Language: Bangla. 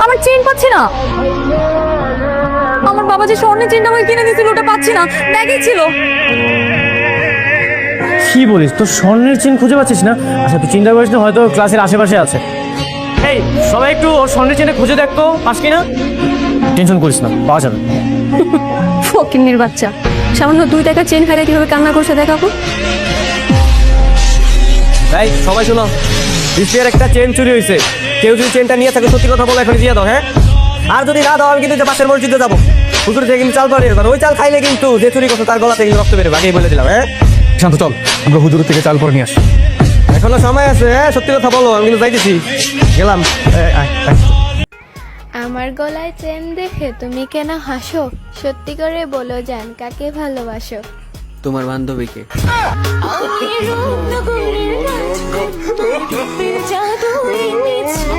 আমার চেন পাচ্ছি না। আমার বাবা যে স্বর্ণের চেনটা আমাকে কিনে দিয়েছিল ওটা পাচ্ছি না, ব্যাগেই ছিল। কি বলিস, তোর স্বর্ণের চেন খুঁজে পাচ্ছিস না? আচ্ছা তুই চিন্তা করিস না, হয়তো ক্লাসের আশেপাশে আছে। এই সবাই একটু ওর স্বর্ণের চেনে খুঁজে দেখতো, পাস কিনা। টেনশন করিস না, পাওয়া যাবে। ফকিন্নির বাচ্চা, সামান্য 2 টাকার চেন ফেলে কিভাবে কান্না করছে দেখাবো। তাই সবাই শোনো, রিস্টের একটা চেন চুরি হয়েছে। কেউ যদি চেনটা নিয়ে থাকে সত্যি কথা বলো, এখন দিয়ে দাও। হ্যাঁ, আর যদি না দাও আমি কিন্তু পাশের মসজিদে যাবো। হুজুর থেকে কিন্তু চাল পাড়িয়ে দেবো। ওই চাল খাইলে কিন্তু যে চুরি করতো তার গলা থেকে রক্ত বেরোবে, আগেই বলে দিলাম। হ্যাঁ শান্ত, চল আমরা হুজুর থেকে চাল পরে নিয়ে আসি। এখনো সময় আছে। হ্যাঁ সত্যি কথা বলো, আমি কিন্তু যাইতেছি, গেলাম। আমার গলায় চেন দেখে তুমি কেন হাসো? সত্যি করে বলো জান, কাকে ভালোবাসো? তোমার বান্ধবীকে। আমি রূপনগরের রাজকন্যা, তোর রূপের জাদু এনেছি।